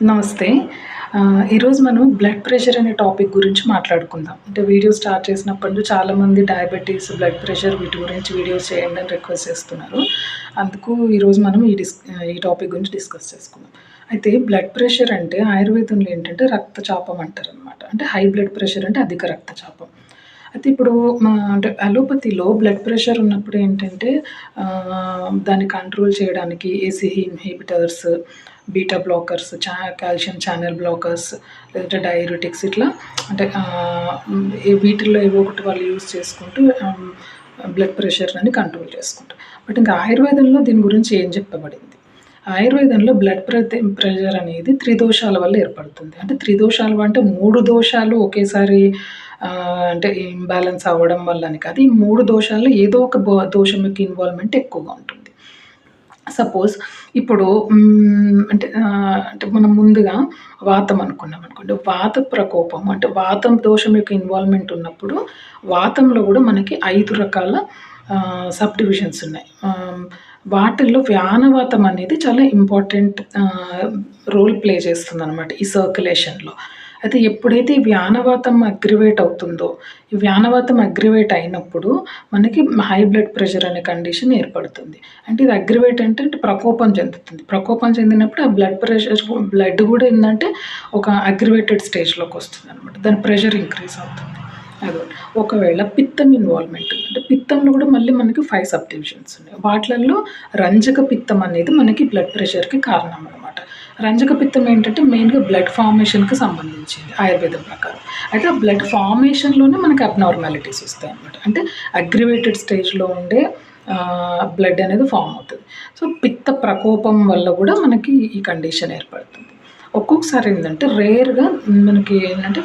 నమస్తే. ఈరోజు మనం బ్లడ్ ప్రెషర్ అనే టాపిక్ గురించి మాట్లాడుకుందాం. అంటే వీడియో స్టార్ట్ చేసినప్పటి నుంచి చాలామంది డయాబెటీస్, బ్లడ్ ప్రెషర్ వీటి గురించి వీడియోస్ చేయండి అని రిక్వెస్ట్ చేస్తున్నారు. అందుకు ఈరోజు మనం ఈ టాపిక్ గురించి డిస్కస్ చేసుకుందాం. అయితే బ్లడ్ ప్రెషర్ అంటే ఆయుర్వేదంలో ఏంటంటే రక్తచాపం అంటారనమాట. అంటే హై బ్లడ్ ప్రెషర్ అంటే అధిక రక్తచాపం. అయితే ఇప్పుడు అంటే అలోపతిలో బ్లడ్ ప్రెషర్ ఉన్నప్పుడు ఏంటంటే దాన్ని కంట్రోల్ చేయడానికి ACE inhibitors, beta blockers, calcium channel blockers, లేదంటే డైయూరిటిక్స్ ఇట్లా అంటే వీటిల్లో ఏవో ఒకటి వాళ్ళు యూజ్ చేసుకుంటూ బ్లడ్ ప్రెషర్‌ని కంట్రోల్ చేసుకుంటారు. బట్ ఇంకా ఆయుర్వేదంలో దీని గురించి ఏం చెప్పబడింది? ఆయుర్వేదంలో బ్లడ్ ప్రెషర్ అనేది త్రిదోషాల వల్ల ఏర్పడుతుంది. అంటే త్రిదోషాలు అంటే 3 దోషాలు ఒకేసారి అంటే ఇంబాలెన్స్ అవ్వడం వల్లని కాదు. ఈ 3 దోషాల్లో ఏదో ఒక దోషం యొక్క ఇన్వాల్వ్‌మెంట్ ఎక్కువగా ఉంటుంది. సపోజ్ ఇప్పుడు అంటే మనం ముందుగా వాతం అనుకున్నామనుకోండి. వాత ప్రకోపం అంటే వాతం దోషం యొక్క ఇన్వాల్వ్‌మెంట్ ఉన్నప్పుడు వాతంలో కూడా మనకి 5 రకాల సబ్ డివిజన్స్ ఉన్నాయి. వాటిల్లో వ్యానవాతం అనేది చాలా ఇంపార్టెంట్ రోల్ ప్లే చేస్తుందనమాట ఈ సర్క్యులేషన్‌లో. అయితే ఎప్పుడైతే ఈ వ్యానవాతం అగ్రివేట్ అవుతుందో, ఈ వ్యానవాతం అగ్రివేట్ అయినప్పుడు మనకి హై బ్లడ్ ప్రెషర్ అనే కండిషన్ ఏర్పడుతుంది. అంటే ఇది అగ్రివేట్ అంటే ప్రకోపం చెందుతుంది. ప్రకోపం చెందినప్పుడు ఆ బ్లడ్ కూడా ఏందంటే ఒక అగ్రివేటెడ్ స్టేజ్‌లోకి వస్తుందనమాట. దాని ప్రెషర్ ఇంక్రీజ్ అవుతుంది. అదొకటి. ఒకవేళ పిత్తం ఇన్వాల్వ్‌మెంట్ అంటే పిత్తంలో కూడా మళ్ళీ మనకి 5 సబ్ డివిజన్స్ ఉన్నాయి. వాటిలలో రంజక పిత్తం అనేది మనకి బ్లడ్ ప్రెషర్‌కి కారణం అనమాట. రంజక పిత్తం ఏంటంటే మెయిన్‌గా బ్లడ్ ఫార్మేషన్‌కి సంబంధించింది ఆయుర్వేదం ప్రకారం. అయితే ఆ బ్లడ్ ఫార్మేషన్‌లోనే మనకి అబ్నార్మాలిటీస్ వస్తాయన్నమాట. అంటే అగ్రివేటెడ్ స్టేజ్‌లో ఉండే బ్లడ్ అనేది ఫార్మ్ అవుతుంది. సో పిత్త ప్రకోపం వల్ల కూడా మనకి ఈ కండిషన్ ఏర్పడుతుంది. ఒక్కొక్కసారి ఏంటంటే రేర్‌గా మనకి ఏంటంటే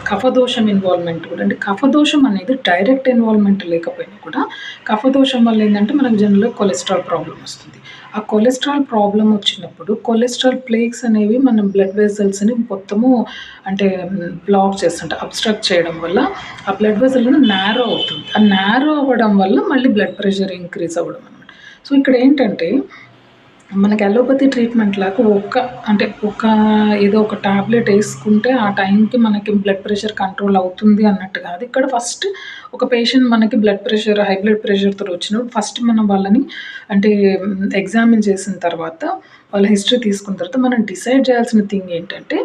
కఫదోషం ఇన్వాల్వ్‌మెంట్ కూడా అంటే కఫదోషం అనేది డైరెక్ట్ ఇన్వాల్వ్‌మెంట్ లేకపోయినా కూడా కఫదోషం వల్ల ఏంటంటే మనకు జనరల్‌గా కొలెస్ట్రాల్ ప్రాబ్లమ్ వస్తుంది. ఆ కొలెస్ట్రాల్ ప్రాబ్లమ్ వచ్చినప్పుడు కొలెస్ట్రాల్ ప్లేక్స్ అనేవి మన బ్లడ్ వెసల్స్‌ని మొత్తము అంటే బ్లాక్ చేస్తుంటాయి. అబ్‌స్ట్రక్ట్ చేయడం వల్ల ఆ బ్లడ్ వెసల్ నారో అవుతుంది. ఆ నారో అవ్వడం వల్ల మళ్ళీ బ్లడ్ ప్రెషర్ ఇంక్రీజ్ అవ్వడం అనమాట. సో ఇక్కడ ఏంటంటే మనకి అలోపతి ట్రీట్మెంట్ లాగా ఏదో ఒక టాబ్లెట్ వేసుకుంటే ఆ టైంకి మనకి బ్లడ్ ప్రెషర్ కంట్రోల్ అవుతుంది అన్నట్టు కాదు. ఇక్కడ ఫస్ట్ ఒక పేషెంట్ మనకి హై బ్లడ్ ప్రెషర్‌తో వచ్చినప్పుడు ఫస్ట్ మనం వాళ్ళని అంటే ఎగ్జామిన్ చేసిన తర్వాత వాళ్ళ హిస్టరీ తీసుకున్న తర్వాత మనం డిసైడ్ చేయాల్సిన థింగ్ ఏంటంటే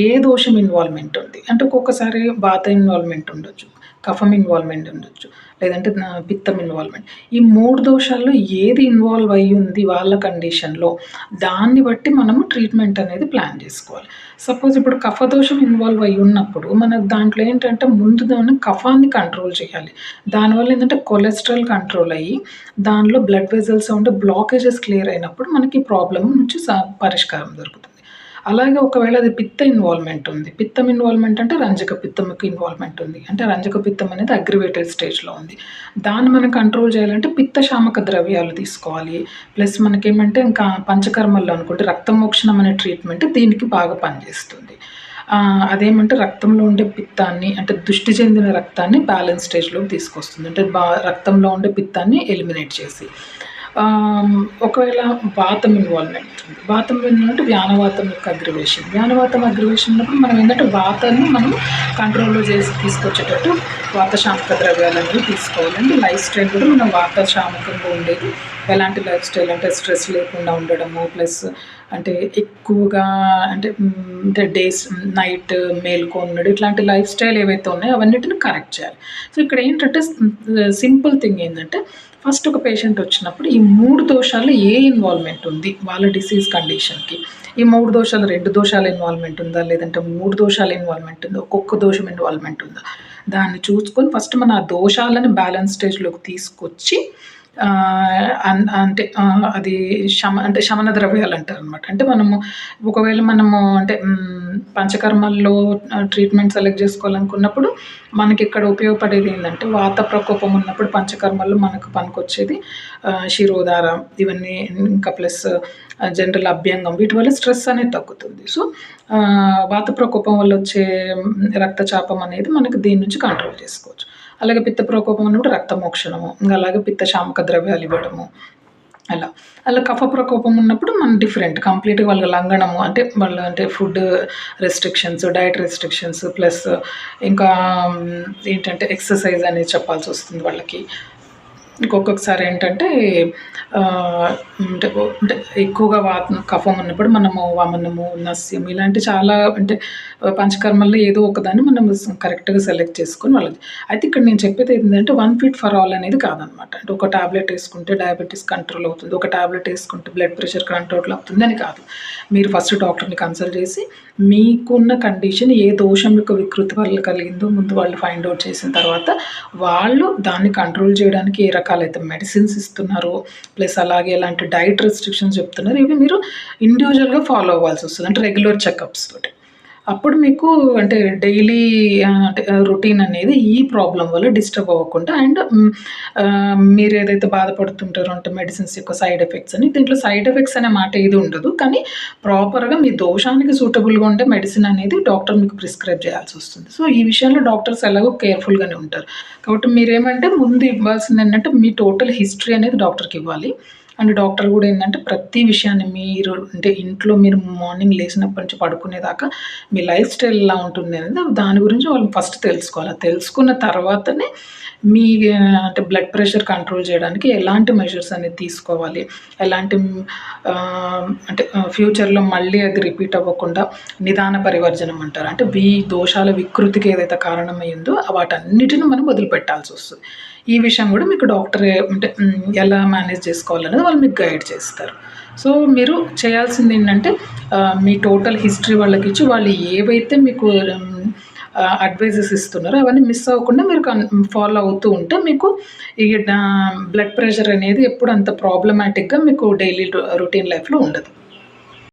ఏ దోషం ఇన్వాల్వ్‌మెంట్ ఉంది. అంటే ఒక్కొక్కసారి వాత ఇన్వాల్వ్‌మెంట్ ఉండొచ్చు. కఫం ఇన్వాల్వ్‌మెంట్ ఉండొచ్చు. లేదంటే పిత్తం ఇన్వాల్వ్‌మెంట్. ఈ 3 దోషాల్లో ఏది ఇన్వాల్వ్ అయ్యి ఉంది వాళ్ళ కండిషన్‌లో, దాన్ని బట్టి మనము ట్రీట్మెంట్ అనేది ప్లాన్ చేసుకోవాలి. సపోజ్ ఇప్పుడు కఫదోషం ఇన్వాల్వ్ అయ్యి ఉన్నప్పుడు మనకు దాంట్లో ఏంటంటే ముందు కఫాన్ని కంట్రోల్ చేయాలి. దానివల్ల ఏంటంటే కొలెస్ట్రాల్ కంట్రోల్ అయ్యి, దానిలో బ్లడ్ వెసల్స్ ఉండే బ్లాకేజెస్ క్లియర్ అయినప్పుడు మనకి ప్రాబ్లమ్ నుంచి పరిష్కారం దొరుకుతుంది. అలాగే ఒకవేళ అది పిత్త ఇన్వాల్వ్‌మెంట్ ఉంది. పిత్తం ఇన్వాల్వ్‌మెంట్ అంటే రంజక పిత్తంకి ఇన్వాల్వ్‌మెంట్ ఉంది. అంటే రంజక పిత్తం అనేది అగ్రివేటెడ్ స్టేజ్‌లో ఉంది. దాన్ని మనం కంట్రోల్ చేయాలంటే పిత్త శామక ద్రవ్యాలు తీసుకోవాలి. ప్లస్ మనకేమంటే ఇంకా పంచకర్మల్లో అనుకుంటే రక్తమోక్షణం అనే ట్రీట్మెంట్ దీనికి బాగా పనిచేస్తుంది. అదేమంటే రక్తంలో ఉండే పిత్తాన్ని అంటే దుష్టి చెందిన రక్తాన్ని బ్యాలెన్స్ స్టేజ్‌లోకి తీసుకొస్తుంది. అంటే రక్తంలో ఉండే పిత్తాన్ని ఎలిమినేట్ చేసి. ఒకవేళ వాతం ఇన్వాల్వ్‌మెంట్ ఉంది. వాతం ఏంటంటే వ్యానవాతం యొక్క అగ్రివేషన్. వ్యానవాతం అగ్రివేషన్ ఉన్నప్పుడు మనం ఏంటంటే వాతాన్ని మనం కంట్రోల్‌లో చేసి తీసుకొచ్చేటట్టు వాత శామక ద్రవ్యాలనేవి తీసుకోవాలండి. లైఫ్ స్టైల్ కూడా మనం వాత శామకంగా ఉండేది. ఎలాంటి లైఫ్ స్టైల్ అంటే స్ట్రెస్ లేకుండా ఉండడము, ప్లస్ అంటే ఎక్కువగా అంటే నైట్ మేలుకొని ఉండడం ఇట్లాంటి లైఫ్ స్టైల్ ఏవైతే ఉన్నాయో అవన్నిటిని కరెక్ట్ చేయాలి. సో ఇక్కడ ఏంటంటే సింపుల్ థింగ్ ఏంటంటే ఫస్ట్ ఒక పేషెంట్ వచ్చినప్పుడు ఈ 3 దోషాల్లో ఏ ఇన్వాల్వ్‌మెంట్ ఉంది వాళ్ళ డిసీజ్ కండిషన్‌కి. ఈ 3 దోషాలు 2 దోషాల ఇన్వాల్వ్‌మెంట్ ఉందా? లేదంటే 3 దోషాల ఇన్వాల్వ్‌మెంట్ ఉందా? ఒక్కొక్క దోషం ఇన్వాల్వ్‌మెంట్ ఉందా? దాన్ని చూసుకొని ఫస్ట్ మనం ఆ దోషాలను బ్యాలెన్స్ స్టేజ్‌లోకి తీసుకొచ్చి అది శమన ద్రవ్యాలు అంటారనమాట. అంటే ఒకవేళ అంటే పంచకర్మల్లో ట్రీట్మెంట్ సెలెక్ట్ చేసుకోవాలనుకున్నప్పుడు మనకిక్కడ ఉపయోగపడేది ఏంటంటే వాత ప్రకోపం ఉన్నప్పుడు పంచకర్మల్లో మనకు పనికొచ్చేది శిరోధార ఇవన్నీ ఇంకా ప్లస్ జనరల్ అభ్యంగం వీటి వల్ల స్ట్రెస్ అనేది తగ్గుతుంది. సో వాత ప్రకోపం వల్ల వచ్చే రక్తచాపం అనేది మనకి దీని నుంచి కంట్రోల్ చేసుకోవచ్చు. అలాగే పిత్త ప్రకోపం అన్నప్పుడు రక్తమోక్షణము, ఇంకా అలాగే పిత్త శామక ద్రవ్యాలు ఇవ్వడము, అలా. అలా కఫ ప్రకోపం ఉన్నప్పుడు మనం డిఫరెంట్ కంప్లీట్‌గా వాళ్ళ లంఘనము అంటే food restrictions, diet restrictions plus ఇంకా ఏంటంటే ఎక్సర్‌సైజ్ అనేది చెప్పాల్సొస్తుంది వాళ్ళకి. ఇంకొకసారి ఏంటంటే అంటే ఎక్కువగా కఫం ఉన్నప్పుడు మనము వమనము, నస్యం ఇలాంటి చాలా పంచకర్మల్లో ఏదో ఒకదాన్ని మనం కరెక్ట్‌గా సెలెక్ట్ చేసుకొని వాళ్ళది. అయితే ఇక్కడ నేను చెప్పేది ఏంటంటే వన్ ఫిట్ ఫర్ ఆల్ అనేది కాదనమాట. అంటే ఒక టాబ్లెట్ ఏసుకుంటే డయాబెటిస్ కంట్రోల్ అవుతుంది. ఒక టాబ్లెట్ ఏసుకుంటే బ్లడ్ ప్రెషర్ కంట్రోల్ అవుతుందని కాదు. మీరు ఫస్ట్ డాక్టర్‌ని కన్సల్ట్ చేసి మీకున్న కండిషన్ ఏ దోషం యొక్క వికృతి వల్ల కలిగిందో ముందు వాళ్ళు ఫైండ్ ఔట్ చేసిన తర్వాత వాళ్ళు దాన్ని కంట్రోల్ చేయడానికి ఏ రకాలైతే మెడిసిన్స్ ఇస్తున్నారో ప్లస్ అలాగే ఎలాంటి డైట్ రెస్ట్రిక్షన్స్ చెప్తున్నారు ఇవి మీరు ఇండివిజువల్‌గా ఫాలో అవ్వాల్సొస్తది. అంటే రెగ్యులర్ చెకప్స్ తోటి. అప్పుడు మీకు అంటే డైలీ రొటీన్ అనేది ఈ ప్రాబ్లమ్ వల్ల డిస్టర్బ్ అవ్వకుండా మీరేదైతే బాధపడుతుంటారో అంటే మెడిసిన్స్ యొక్క సైడ్ ఎఫెక్ట్స్ అని దీంట్లో సైడ్ ఎఫెక్ట్స్ అనే మాట ఏది ఉండదు. కానీ ప్రాపర్‌గా మీ దోషానికి సూటబుల్‌గా ఉండే మెడిసిన్ అనేది డాక్టర్ మీకు ప్రిస్క్రైబ్ చేయాల్సొస్తుంది. సో, ఈ విషయంలో డాక్టర్స్ ఎలాగో కేర్‌ఫుల్‌గానే ఉంటారు. కాబట్టి మీరేమంటే ముందు ఇవ్వాల్సిందేంటంటే మీ టోటల్ హిస్టరీ అనేది డాక్టర్‌కివ్వాలి. అండ్ డాక్టర్ గూడా ఏందంటే ప్రతి విషయాన్ని మీరు ఇంట్లో మీరు మార్నింగ్ లేసినప్పటి నుంచి పడుకునేదాకా మీ లైఫ్ స్టైల్ ఎలా ఉంటుంది అనేది దాని గురించి వాళ్ళు ఫస్ట్ తెలుసుకోవాలి. తెలుసుకున్న తర్వాతనే మీ బ్లడ్ ప్రెషర్ కంట్రోల్ చేయడానికి ఎలాంటి మెజర్స్ అనేది తీసుకోవాలి. ఎలాంటి ఫ్యూచర్‌లో మళ్ళీ అది రిపీట్ అవ్వకుండా నిదాన పరివర్జనం అంటారు. అంటే దోషాల వికృతికి ఏదైతే కారణమయ్యిందో వాటన్నిటిని మనం వదిలిపెట్టాల్సొస్తది. ఈ విషయం గూడా మీకు డాక్టరే ఎలా మేనేజ్ చేసుకోవాలనేది వాళ్ళు మీకు గైడ్ చేస్తారు. సో, మీరు చేయాల్సిందేంటంటే మీ టోటల్ హిస్టరీ వాళ్ళకిచ్చి వాళ్ళు ఏవైతే మీకు అడ్వైజెస్ ఇస్తున్నారో అవన్నీ మిస్ అవ్వకుండా మీరు ఫాలో అవుతూ ఉంటే మీకు ఈ బ్లడ్ ప్రెషర్ అనేది ఎప్పుడు అంత ప్రాబ్లమాటిక్‌గా మీకు డైలీ రొటీన్ లైఫ్‌లో ఉండదు.